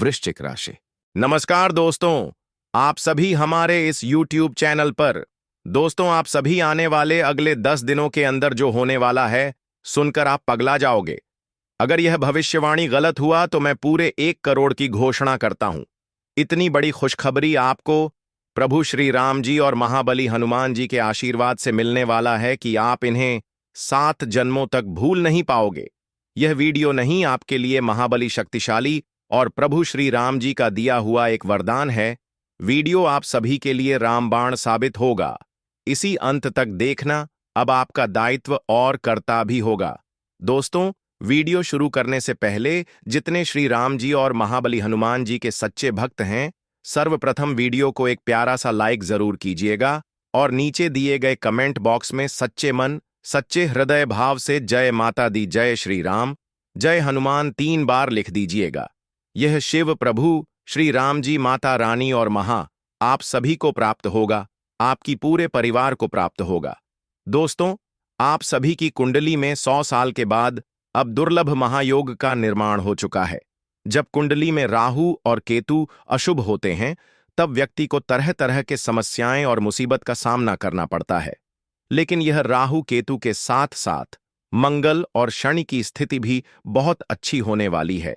वृश्चिक राशि। नमस्कार दोस्तों, आप सभी हमारे इस YouTube चैनल पर। दोस्तों, आप सभी आने वाले अगले 10 दिनों के अंदर जो होने वाला है सुनकर आप पगला जाओगे। अगर यह भविष्यवाणी गलत हुआ तो मैं पूरे 1 करोड़ की घोषणा करता हूं। इतनी बड़ी खुशखबरी आपको प्रभु श्री राम जी और महाबली हनुमान जी के आशीर्वाद से मिलने वाला है कि आप इन्हें 7 जन्मों तक भूल नहीं पाओगे। यह वीडियो नहीं आपके लिए महाबली शक्तिशाली और प्रभु श्री राम जी का दिया हुआ एक वरदान है। वीडियो आप सभी के लिए रामबाण साबित होगा। इसी अंत तक देखना अब आपका दायित्व और कर्ता भी होगा। दोस्तों, वीडियो शुरू करने से पहले जितने श्री राम जी और महाबली हनुमान जी के सच्चे भक्त हैं, सर्वप्रथम वीडियो को एक प्यारा सा लाइक जरूर कीजिएगा और नीचे दिए गए कमेंट बॉक्स में सच्चे मन सच्चे हृदय भाव से जय माता दी, जय श्री राम, जय हनुमान 3 बार लिख दीजिएगा। यह शिव प्रभु श्री राम जी, माता रानी और आप सभी को प्राप्त होगा, आपकी पूरे परिवार को प्राप्त होगा। दोस्तों, आप सभी की कुंडली में 100 साल के बाद अब दुर्लभ महायोग का निर्माण हो चुका है। जब कुंडली में राहु और केतु अशुभ होते हैं तब व्यक्ति को तरह तरह के समस्याएं और मुसीबत का सामना करना पड़ता है। लेकिन यह राहु केतु के साथ साथ मंगल और शनि की स्थिति भी बहुत अच्छी होने वाली है,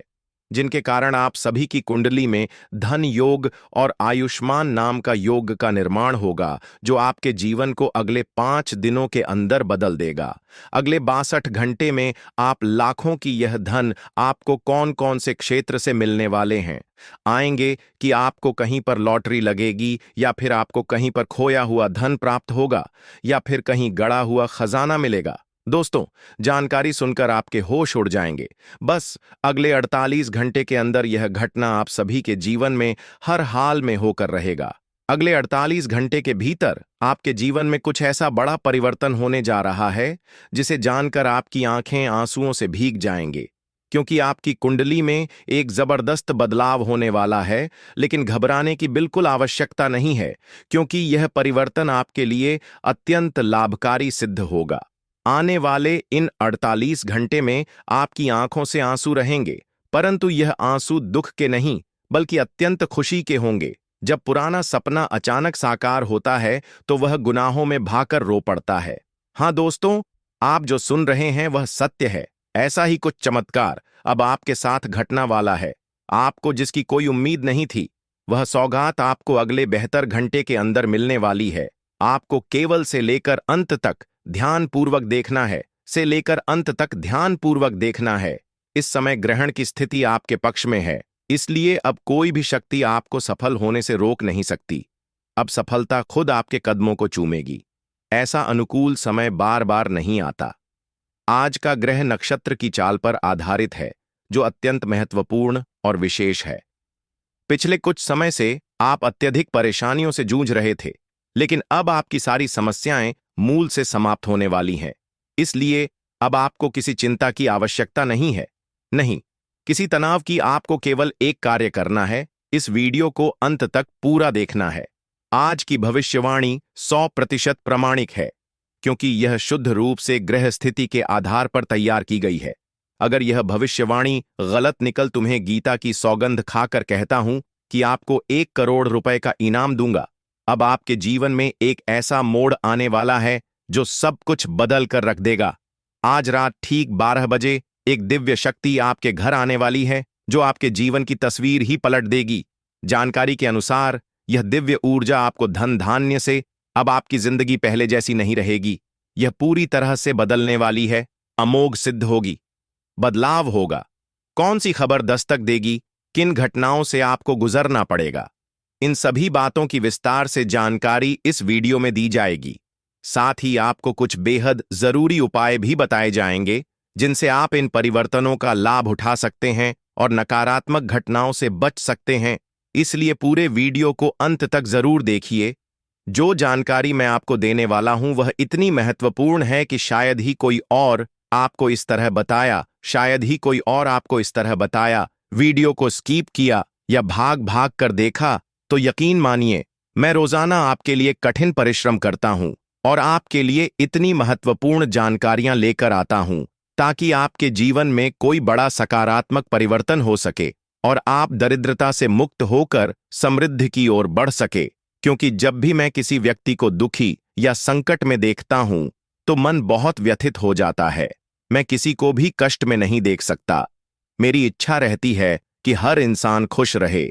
जिनके कारण आप सभी की कुंडली में धन योग और आयुष्मान नाम का योग का निर्माण होगा, जो आपके जीवन को अगले 5 दिनों के अंदर बदल देगा। अगले 62 घंटे में आप लाखों की यह धन आपको कौन कौन से क्षेत्र से मिलने वाले हैं आएंगे कि आपको कहीं पर लॉटरी लगेगी, या फिर आपको कहीं पर खोया हुआ धन प्राप्त होगा, या फिर कहीं गड़ा हुआ खजाना मिलेगा। दोस्तों, जानकारी सुनकर आपके होश उड़ जाएंगे। बस अगले 48 घंटे के अंदर यह घटना आप सभी के जीवन में हर हाल में होकर रहेगा। अगले 48 घंटे के भीतर आपके जीवन में कुछ ऐसा बड़ा परिवर्तन होने जा रहा है जिसे जानकर आपकी आंखें आंसुओं से भीग जाएंगे, क्योंकि आपकी कुंडली में एक जबरदस्त बदलाव होने वाला है। लेकिन घबराने की बिल्कुल आवश्यकता नहीं है, क्योंकि यह परिवर्तन आपके लिए अत्यंत लाभकारी सिद्ध होगा। आने वाले इन 48 घंटे में आपकी आंखों से आंसू रहेंगे, परंतु यह आंसू दुख के नहीं बल्कि अत्यंत खुशी के होंगे। जब पुराना सपना अचानक साकार होता है तो वह गुनाहों में भाकर रो पड़ता है। हाँ दोस्तों, आप जो सुन रहे हैं वह सत्य है। ऐसा ही कुछ चमत्कार अब आपके साथ घटना वाला है। आपको जिसकी कोई उम्मीद नहीं थी, वह सौगात आपको अगले 72 घंटे के अंदर मिलने वाली है। आपको केवल से लेकर अंत तक ध्यानपूर्वक देखना है, से लेकर अंत तक ध्यानपूर्वक देखना है। इस समय ग्रहण की स्थिति आपके पक्ष में है, इसलिए अब कोई भी शक्ति आपको सफल होने से रोक नहीं सकती। अब सफलता खुद आपके कदमों को चूमेगी। ऐसा अनुकूल समय बार बार नहीं आता। आज का ग्रह नक्षत्र की चाल पर आधारित है, जो अत्यंत महत्वपूर्ण और विशेष है। पिछले कुछ समय से आप अत्यधिक परेशानियों से जूझ रहे थे, लेकिन अब आपकी सारी समस्याएं मूल से समाप्त होने वाली हैं। इसलिए अब आपको किसी चिंता की आवश्यकता नहीं है, नहीं किसी तनाव की। आपको केवल एक कार्य करना है, इस वीडियो को अंत तक पूरा देखना है। आज की भविष्यवाणी 100% प्रमाणिक है, क्योंकि यह शुद्ध रूप से ग्रह स्थिति के आधार पर तैयार की गई है। अगर यह भविष्यवाणी गलत निकल, तुम्हें गीता की सौगंध खाकर कहता हूं कि आपको 1 करोड़ रुपए का इनाम दूंगा। अब आपके जीवन में एक ऐसा मोड़ आने वाला है जो सब कुछ बदल कर रख देगा। आज रात ठीक 12 बजे एक दिव्य शक्ति आपके घर आने वाली है, जो आपके जीवन की तस्वीर ही पलट देगी। जानकारी के अनुसार यह दिव्य ऊर्जा आपको धन धान्य से, अब आपकी जिंदगी पहले जैसी नहीं रहेगी। यह पूरी तरह से बदलने वाली है, अमोघ सिद्ध होगी, बदलाव होगा। कौन सी खबर दस्तक देगी, किन घटनाओं से आपको गुजरना पड़ेगा, इन सभी बातों की विस्तार से जानकारी इस वीडियो में दी जाएगी। साथ ही आपको कुछ बेहद जरूरी उपाय भी बताए जाएंगे, जिनसे आप इन परिवर्तनों का लाभ उठा सकते हैं और नकारात्मक घटनाओं से बच सकते हैं। इसलिए पूरे वीडियो को अंत तक जरूर देखिए। जो जानकारी मैं आपको देने वाला हूं वह इतनी महत्वपूर्ण है कि शायद ही कोई और आपको इस तरह बताया, शायद ही कोई और आपको इस तरह बताया। वीडियो को स्किप किया या भाग भाग कर देखा तो यकीन मानिए, मैं रोजाना आपके लिए कठिन परिश्रम करता हूं और आपके लिए इतनी महत्वपूर्ण जानकारियां लेकर आता हूं ताकि आपके जीवन में कोई बड़ा सकारात्मक परिवर्तन हो सके और आप दरिद्रता से मुक्त होकर समृद्धि की ओर बढ़ सके। क्योंकि जब भी मैं किसी व्यक्ति को दुखी या संकट में देखता हूं तो मन बहुत व्यथित हो जाता है। मैं किसी को भी कष्ट में नहीं देख सकता। मेरी इच्छा रहती है कि हर इंसान खुश रहे,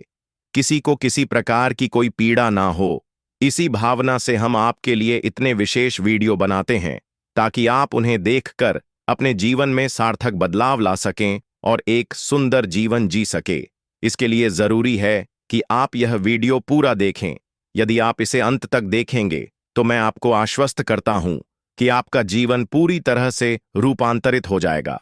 किसी को किसी प्रकार की कोई पीड़ा ना हो। इसी भावना से हम आपके लिए इतने विशेष वीडियो बनाते हैं ताकि आप उन्हें देखकर अपने जीवन में सार्थक बदलाव ला सकें और एक सुंदर जीवन जी सके। इसके लिए जरूरी है कि आप यह वीडियो पूरा देखें। यदि आप इसे अंत तक देखेंगे तो मैं आपको आश्वस्त करता हूं कि आपका जीवन पूरी तरह से रूपांतरित हो जाएगा।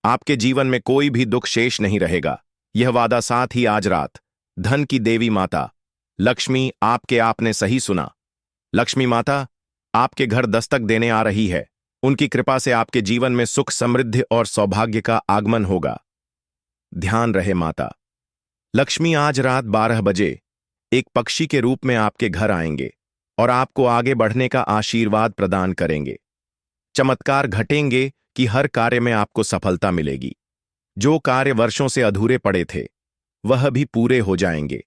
आपके जीवन में कोई भी दुख शेष नहीं रहेगा। यह वादा साथ ही आज रात धन की देवी माता लक्ष्मी आपने सही सुना। लक्ष्मी माता आपके घर दस्तक देने आ रही है। उनकी कृपा से आपके जीवन में सुख, समृद्धि और सौभाग्य का आगमन होगा। ध्यान रहे माता लक्ष्मी आज रात 12 बजे एक पक्षी के रूप में आपके घर आएंगे और आपको आगे बढ़ने का आशीर्वाद प्रदान करेंगे। चमत्कार घटेंगे कि हर कार्य में आपको सफलता मिलेगी। जो कार्य वर्षों से अधूरे पड़े थे वह भी पूरे हो जाएंगे।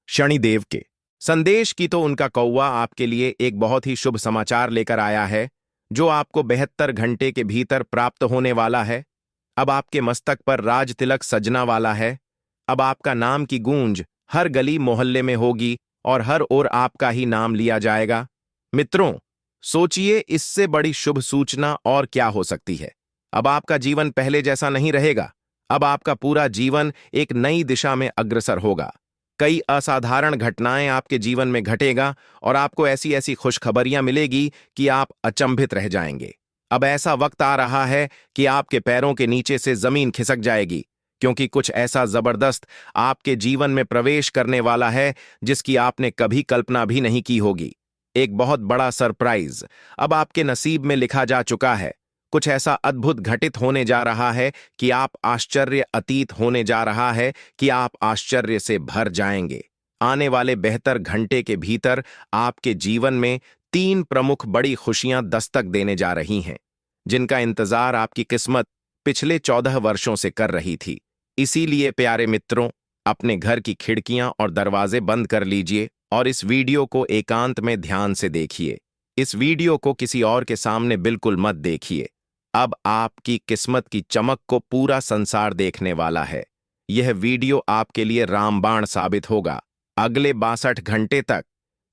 शनिदेव के संदेश की तो उनका कौवा आपके लिए एक बहुत ही शुभ समाचार लेकर आया है जो आपको 72 घंटे के भीतर प्राप्त होने वाला है। अब आपके मस्तक पर राज तिलक सजना वाला है। अब आपका नाम की गूंज हर गली मोहल्ले में होगी और हर ओर आपका ही नाम लिया जाएगा। मित्रों, सोचिए इससे बड़ी शुभ सूचना और क्या हो सकती है। अब आपका जीवन पहले जैसा नहीं रहेगा। अब आपका पूरा जीवन एक नई दिशा में अग्रसर होगा। कई असाधारण घटनाएं आपके जीवन में घटेगा और आपको ऐसी ऐसी खुशखबरियां मिलेगी कि आप अचंभित रह जाएंगे। अब ऐसा वक्त आ रहा है कि आपके पैरों के नीचे से जमीन खिसक जाएगी, क्योंकि कुछ ऐसा जबरदस्त आपके जीवन में प्रवेश करने वाला है जिसकी आपने कभी कल्पना भी नहीं की होगी। एक बहुत बड़ा सरप्राइज अब आपके नसीब में लिखा जा चुका है। कुछ ऐसा अद्भुत घटित होने जा रहा है कि आप आश्चर्य अतीत होने जा रहा है कि आप आश्चर्य से भर जाएंगे। आने वाले 72 घंटे के भीतर आपके जीवन में 3 प्रमुख बड़ी खुशियां दस्तक देने जा रही हैं, जिनका इंतजार आपकी किस्मत पिछले 14 वर्षों से कर रही थी। इसीलिए प्यारे मित्रों, अपने घर की खिड़कियां और दरवाजे बंद कर लीजिए और इस वीडियो को एकांत में ध्यान से देखिए। इस वीडियो को किसी और के सामने बिल्कुल मत देखिए। अब आपकी किस्मत की चमक को पूरा संसार देखने वाला है। यह वीडियो आपके लिए रामबाण साबित होगा। अगले 62 घंटे तक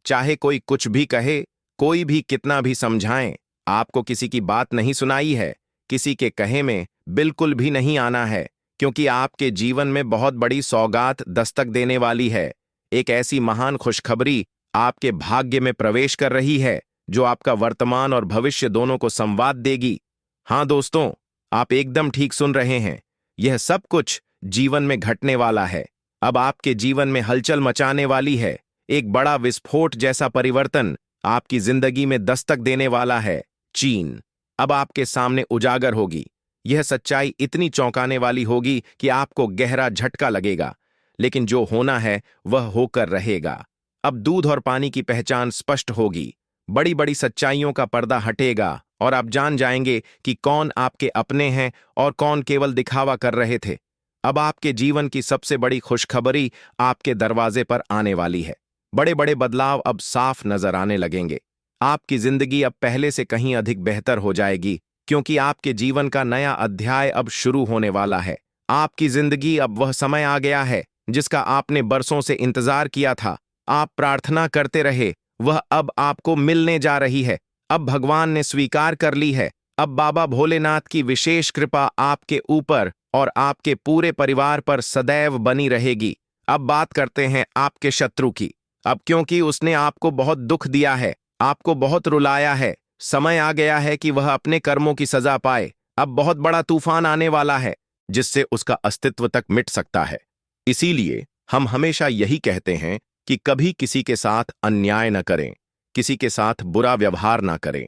चाहे कोई कुछ भी कहे, कोई भी कितना भी समझाएं, आपको किसी की बात नहीं सुनाई है, किसी के कहे में बिल्कुल भी नहीं आना है, क्योंकि आपके जीवन में बहुत बड़ी सौगात दस्तक देने वाली है। एक ऐसी महान खुशखबरी आपके भाग्य में प्रवेश कर रही है जो आपका वर्तमान और भविष्य दोनों को संवाद देगी। हाँ दोस्तों, आप एकदम ठीक सुन रहे हैं। यह सब कुछ जीवन में घटने वाला है। अब आपके जीवन में हलचल मचाने वाली है। एक बड़ा विस्फोट जैसा परिवर्तन आपकी जिंदगी में दस्तक देने वाला है। चीन अब आपके सामने उजागर होगी। यह सच्चाई इतनी चौंकाने वाली होगी कि आपको गहरा झटका लगेगा, लेकिन जो होना है वह होकर रहेगा। अब दूध और पानी की पहचान स्पष्ट होगी। बड़ी बड़ी सच्चाइयों का पर्दा हटेगा और आप जान जाएंगे कि कौन आपके अपने हैं और कौन केवल दिखावा कर रहे थे। अब आपके जीवन की सबसे बड़ी खुशखबरी आपके दरवाजे पर आने वाली है। बड़े बड़े बदलाव अब साफ नजर आने लगेंगे। आपकी जिंदगी अब पहले से कहीं अधिक बेहतर हो जाएगी, क्योंकि आपके जीवन का नया अध्याय अब शुरू होने वाला है। आपकी जिंदगी अब वह समय आ गया है जिसका आपने बरसों से इंतजार किया था। आप प्रार्थना करते रहे, वह अब आपको मिलने जा रही है। अब भगवान ने स्वीकार कर ली है। अब बाबा भोलेनाथ की विशेष कृपा आपके ऊपर और आपके पूरे परिवार पर सदैव बनी रहेगी। अब बात करते हैं आपके शत्रु की। अब क्योंकि उसने आपको बहुत दुख दिया है, आपको बहुत रुलाया है, समय आ गया है कि वह अपने कर्मों की सजा पाए। अब बहुत बड़ा तूफान आने वाला है जिससे उसका अस्तित्व तक मिट सकता है। इसीलिए हम हमेशा यही कहते हैं कि कभी किसी के साथ अन्याय न करें, किसी के साथ बुरा व्यवहार ना करें।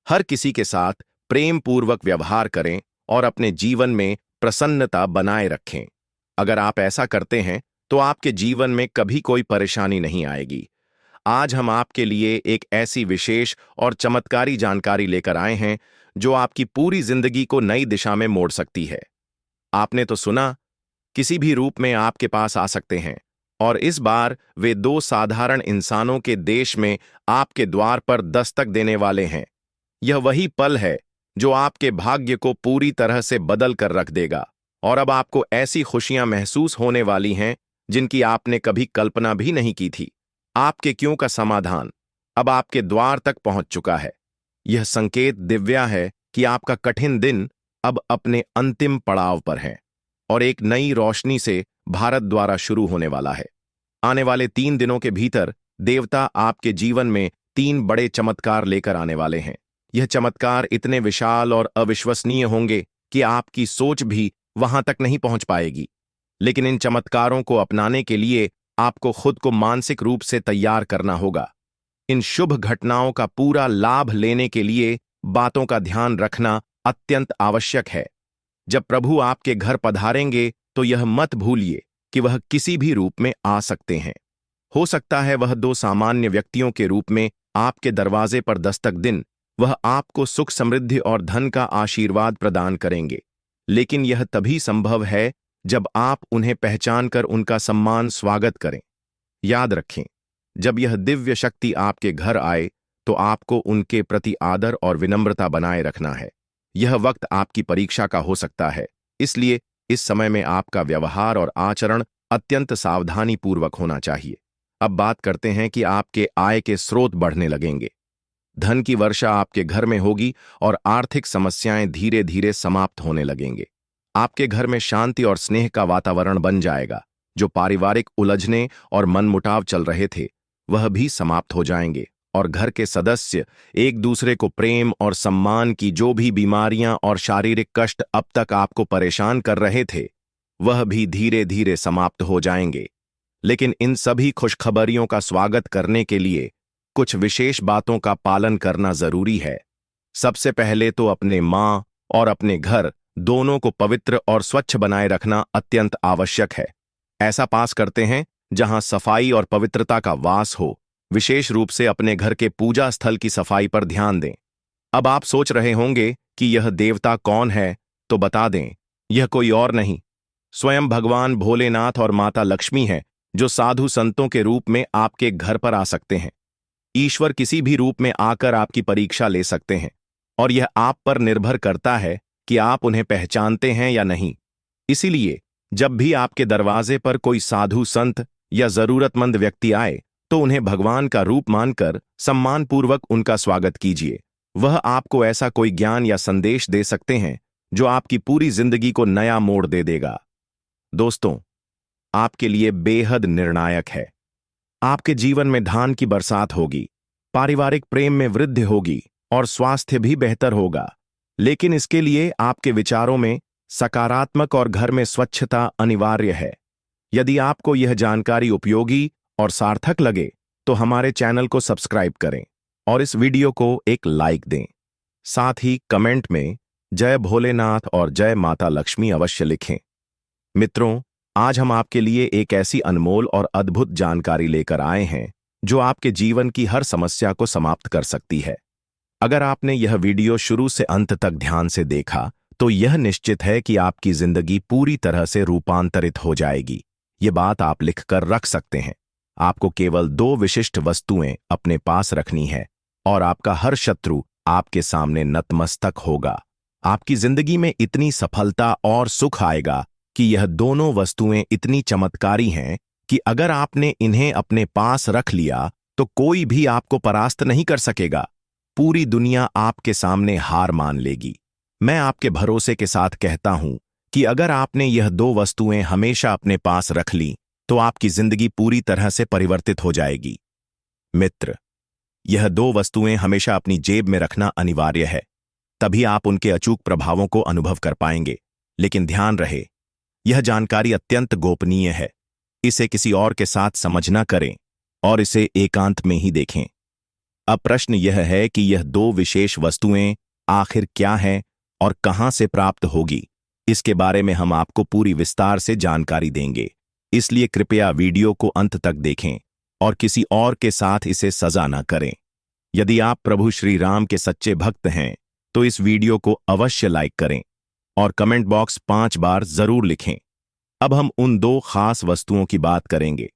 हर किसी के साथ प्रेम पूर्वक व्यवहार करें और अपने जीवन में प्रसन्नता बनाए रखें। अगर आप ऐसा करते हैं तो आपके जीवन में कभी कोई परेशानी नहीं आएगी। आज हम आपके लिए एक ऐसी विशेष और चमत्कारी जानकारी लेकर आए हैं जो आपकी पूरी जिंदगी को नई दिशा में मोड़ सकती है। आपने तो सुना किसी भी रूप में आपके पास आ सकते हैं, और इस बार वे दो साधारण इंसानों के देश में आपके द्वार पर दस्तक देने वाले हैं। यह वही पल है जो आपके भाग्य को पूरी तरह से बदल कर रख देगा, और अब आपको ऐसी खुशियां महसूस होने वाली हैं जिनकी आपने कभी कल्पना भी नहीं की थी। आपके क्यों का समाधान अब आपके द्वार तक पहुंच चुका है। यह संकेत दिव्या है कि आपका कठिन दिन अब अपने अंतिम पड़ाव पर है, और एक नई रोशनी से भारत द्वारा शुरू होने वाला है। आने वाले 3 दिनों के भीतर देवता आपके जीवन में 3 बड़े चमत्कार लेकर आने वाले हैं। यह चमत्कार इतने विशाल और अविश्वसनीय होंगे कि आपकी सोच भी वहां तक नहीं पहुंच पाएगी। लेकिन इन चमत्कारों को अपनाने के लिए आपको खुद को मानसिक रूप से तैयार करना होगा। इन शुभ घटनाओं का पूरा लाभ लेने के लिए बातों का ध्यान रखना अत्यंत आवश्यक है। जब प्रभु आपके घर पधारेंगे तो यह मत भूलिए कि वह किसी भी रूप में आ सकते हैं। हो सकता है वह 2 सामान्य व्यक्तियों के रूप में आपके दरवाजे पर दस्तक दिन वह आपको सुख समृद्धि और धन का आशीर्वाद प्रदान करेंगे, लेकिन यह तभी संभव है जब आप उन्हें पहचानकर उनका सम्मान स्वागत करें। याद रखें, जब यह दिव्य शक्ति आपके घर आए तो आपको उनके प्रति आदर और विनम्रता बनाए रखना है। यह वक्त आपकी परीक्षा का हो सकता है, इसलिए इस समय में आपका व्यवहार और आचरण अत्यंत सावधानीपूर्वक होना चाहिए। अब बात करते हैं कि आपके आय के स्रोत बढ़ने लगेंगे। धन की वर्षा आपके घर में होगी और आर्थिक समस्याएं धीरे धीरे समाप्त होने लगेंगे। आपके घर में शांति और स्नेह का वातावरण बन जाएगा। जो पारिवारिक उलझने और मनमुटाव चल रहे थे वह भी समाप्त हो जाएंगे, और घर के सदस्य एक दूसरे को प्रेम और सम्मान की जो भी बीमारियां और शारीरिक कष्ट अब तक आपको परेशान कर रहे थे वह भी धीरे धीरे समाप्त हो जाएंगे। लेकिन इन सभी खुशखबरियों का स्वागत करने के लिए कुछ विशेष बातों का पालन करना जरूरी है। सबसे पहले तो अपने मां और अपने घर दोनों को पवित्र और स्वच्छ बनाए रखना अत्यंत आवश्यक है। ऐसा पास करते हैं जहां सफाई और पवित्रता का वास हो। विशेष रूप से अपने घर के पूजा स्थल की सफाई पर ध्यान दें। अब आप सोच रहे होंगे कि यह देवता कौन है, तो बता दें, यह कोई और नहीं, स्वयं भगवान भोलेनाथ और माता लक्ष्मी है, जो साधु संतों के रूप में आपके घर पर आ सकते हैं। ईश्वर किसी भी रूप में आकर आपकी परीक्षा ले सकते हैं, और यह आप पर निर्भर करता है कि आप उन्हें पहचानते हैं या नहीं। इसीलिए जब भी आपके दरवाजे पर कोई साधु संत या जरूरतमंद व्यक्ति आए तो उन्हें भगवान का रूप मानकर सम्मानपूर्वक उनका स्वागत कीजिए। वह आपको ऐसा कोई ज्ञान या संदेश दे सकते हैं जो आपकी पूरी जिंदगी को नया मोड़ दे देगा। दोस्तों, आपके लिए बेहद निर्णायक है। आपके जीवन में धन की बरसात होगी, पारिवारिक प्रेम में वृद्धि होगी और स्वास्थ्य भी बेहतर होगा। लेकिन इसके लिए आपके विचारों में सकारात्मक और घर में स्वच्छता अनिवार्य है। यदि आपको यह जानकारी उपयोगी और सार्थक लगे तो हमारे चैनल को सब्सक्राइब करें और इस वीडियो को एक लाइक दें। साथ ही कमेंट में जय भोलेनाथ और जय माता लक्ष्मी अवश्य लिखें। मित्रों, आज हम आपके लिए एक ऐसी अनमोल और अद्भुत जानकारी लेकर आए हैं जो आपके जीवन की हर समस्या को समाप्त कर सकती है। अगर आपने यह वीडियो शुरू से अंत तक ध्यान से देखा तो यह निश्चित है कि आपकी जिंदगी पूरी तरह से रूपांतरित हो जाएगी। ये बात आप लिखकर रख सकते हैं। आपको केवल 2 विशिष्ट वस्तुएं अपने पास रखनी है और आपका हर शत्रु आपके सामने नतमस्तक होगा। आपकी जिंदगी में इतनी सफलता और सुख आएगा कि यह दोनों वस्तुएं इतनी चमत्कारी हैं कि अगर आपने इन्हें अपने पास रख लिया तो कोई भी आपको परास्त नहीं कर सकेगा। पूरी दुनिया आपके सामने हार मान लेगी। मैं आपके भरोसे के साथ कहता हूं कि अगर आपने यह 2 वस्तुएं हमेशा अपने पास रख ली तो आपकी जिंदगी पूरी तरह से परिवर्तित हो जाएगी। मित्र, यह 2 वस्तुएं हमेशा अपनी जेब में रखना अनिवार्य है, तभी आप उनके अचूक प्रभावों को अनुभव कर पाएंगे। लेकिन ध्यान रहे, यह जानकारी अत्यंत गोपनीय है। इसे किसी और के साथ समझ न करें और इसे एकांत में ही देखें। अब प्रश्न यह है कि यह 2 विशेष वस्तुएं आखिर क्या हैं और कहां से प्राप्त होगी। इसके बारे में हम आपको पूरी विस्तार से जानकारी देंगे, इसलिए कृपया वीडियो को अंत तक देखें और किसी और के साथ इसे साझा न करें। यदि आप प्रभु श्री राम के सच्चे भक्त हैं तो इस वीडियो को अवश्य लाइक करें और कमेंट बॉक्स 5 बार जरूर लिखें। अब हम उन दो खास वस्तुओं की बात करेंगे।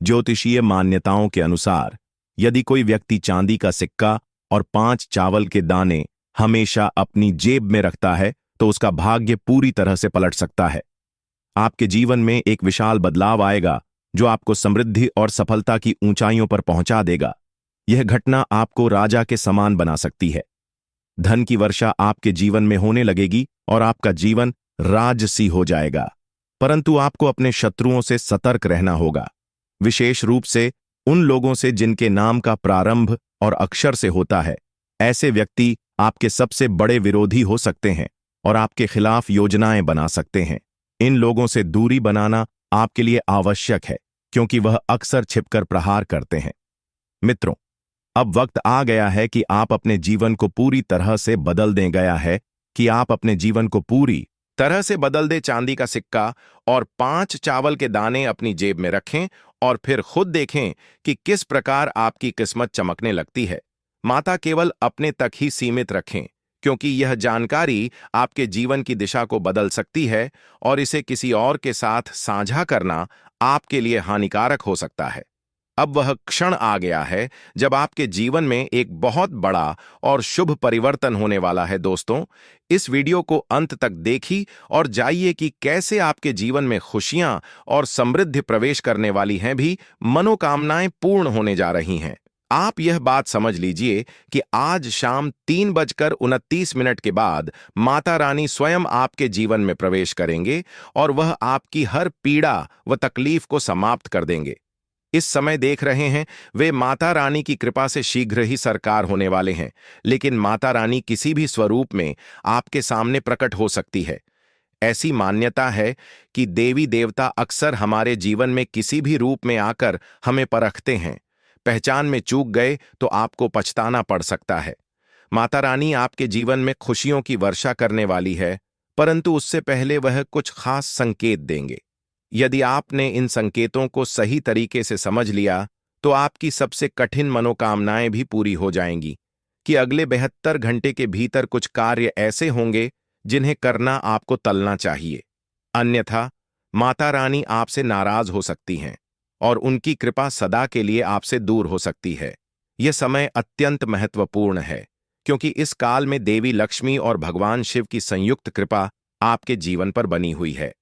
ज्योतिषीय मान्यताओं के अनुसार यदि कोई व्यक्ति चांदी का सिक्का और 5 चावल के दाने हमेशा अपनी जेब में रखता है तो उसका भाग्य पूरी तरह से पलट सकता है। आपके जीवन में एक विशाल बदलाव आएगा जो आपको समृद्धि और सफलता की ऊंचाइयों पर पहुंचा देगा। यह घटना आपको राजा के समान बना सकती है। धन की वर्षा आपके जीवन में होने लगेगी और आपका जीवन राजसी हो जाएगा। परंतु आपको अपने शत्रुओं से सतर्क रहना होगा, विशेष रूप से उन लोगों से जिनके नाम का प्रारंभ और अक्षर से होता है। ऐसे व्यक्ति आपके सबसे बड़े विरोधी हो सकते हैं और आपके खिलाफ योजनाएं बना सकते हैं। इन लोगों से दूरी बनाना आपके लिए आवश्यक है क्योंकि वह अक्सर छिपकर प्रहार करते हैं। मित्रों, अब वक्त आ गया है कि आप अपने जीवन को पूरी तरह से बदल दें। गया है कि आप अपने जीवन को पूरी तरह से बदल दे। चांदी का सिक्का और 5 चावल के दाने अपनी जेब में रखें और फिर खुद देखें कि किस प्रकार आपकी किस्मत चमकने लगती है। माता केवल अपने तक ही सीमित रखें क्योंकि यह जानकारी आपके जीवन की दिशा को बदल सकती है और इसे किसी और के साथ साझा करना आपके लिए हानिकारक हो सकता है। अब वह क्षण आ गया है जब आपके जीवन में एक बहुत बड़ा और शुभ परिवर्तन होने वाला है। दोस्तों, इस वीडियो को अंत तक देखिए और जाइए कि कैसे आपके जीवन में खुशियां और समृद्धि प्रवेश करने वाली हैं, भी मनोकामनाएं पूर्ण होने जा रही हैं। आप यह बात समझ लीजिए कि आज शाम 3:29 के बाद माता रानी स्वयं आपके जीवन में प्रवेश करेंगे और वह आपकी हर पीड़ा व तकलीफ को समाप्त कर देंगे। इस समय देख रहे हैं, वे माता रानी की कृपा से शीघ्र ही सरकार होने वाले हैं, लेकिन माता रानी किसी भी स्वरूप में आपके सामने प्रकट हो सकती है। ऐसी मान्यता है कि देवी देवता अक्सर हमारे जीवन में किसी भी रूप में आकर हमें परखते हैं। पहचान में चूक गए तो आपको पछताना पड़ सकता है। माता रानी आपके जीवन में खुशियों की वर्षा करने वाली है, परंतु उससे पहले वह कुछ खास संकेत देंगे। यदि आपने इन संकेतों को सही तरीके से समझ लिया तो आपकी सबसे कठिन मनोकामनाएं भी पूरी हो जाएंगी। कि अगले 72 घंटे के भीतर कुछ कार्य ऐसे होंगे जिन्हें करना आपको टलना चाहिए, अन्यथा माता रानी आपसे नाराज हो सकती हैं और उनकी कृपा सदा के लिए आपसे दूर हो सकती है। यह समय अत्यंत महत्वपूर्ण है क्योंकि इस काल में देवी लक्ष्मी और भगवान शिव की संयुक्त कृपा आपके जीवन पर बनी हुई है।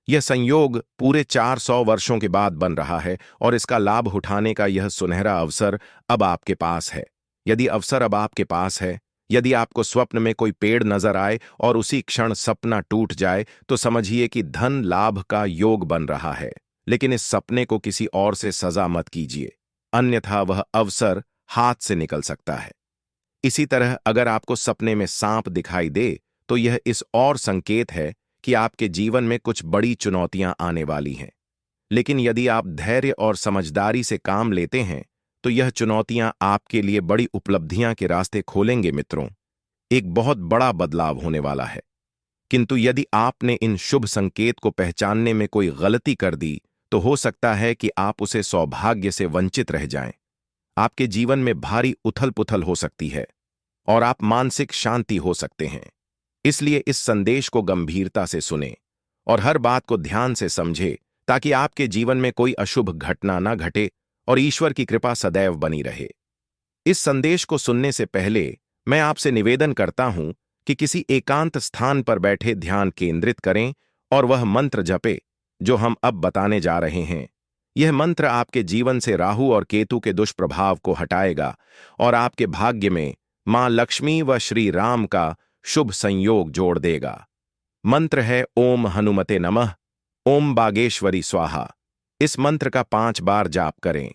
यह संयोग पूरे 400 वर्षों के बाद बन रहा है और इसका लाभ उठाने का यह सुनहरा अवसर अब आपके पास है। यदि अवसर अब आपके पास है, यदि आपको स्वप्न में कोई पेड़ नजर आए और उसी क्षण सपना टूट जाए, तो समझिए कि धन लाभ का योग बन रहा है। लेकिन इस सपने को किसी और से सजा मत कीजिए, अन्यथा वह अवसर हाथ से निकल सकता है। इसी तरह अगर आपको सपने में सांप दिखाई दे तो यह इस और संकेत है कि आपके जीवन में कुछ बड़ी चुनौतियां आने वाली हैं। लेकिन यदि आप धैर्य और समझदारी से काम लेते हैं तो यह चुनौतियां आपके लिए बड़ी उपलब्धियां के रास्ते खोलेंगे। मित्रों, एक बहुत बड़ा बदलाव होने वाला है। किंतु यदि आपने इन शुभ संकेत को पहचानने में कोई गलती कर दी तो हो सकता है कि आप उसे सौभाग्य से वंचित रह जाएं। आपके जीवन में भारी उथल-पुथल हो सकती है और आप मानसिक शांति हो सकते हैं। इसलिए इस संदेश को गंभीरता से सुने और हर बात को ध्यान से समझे ताकि आपके जीवन में कोई अशुभ घटना न घटे और ईश्वर की कृपा सदैव बनी रहे। इस संदेश को सुनने से पहले मैं आपसे निवेदन करता हूं कि किसी एकांत स्थान पर बैठे ध्यान केंद्रित करें और वह मंत्र जपे जो हम अब बताने जा रहे हैं। यह मंत्र आपके जीवन से राहु और केतु के दुष्प्रभाव को हटाएगा और आपके भाग्य में मां लक्ष्मी व श्री राम का शुभ संयोग जोड़ देगा। मंत्र है ओम हनुमते नमः, ओम बागेश्वरी स्वाहा। इस मंत्र का 5 बार जाप करें।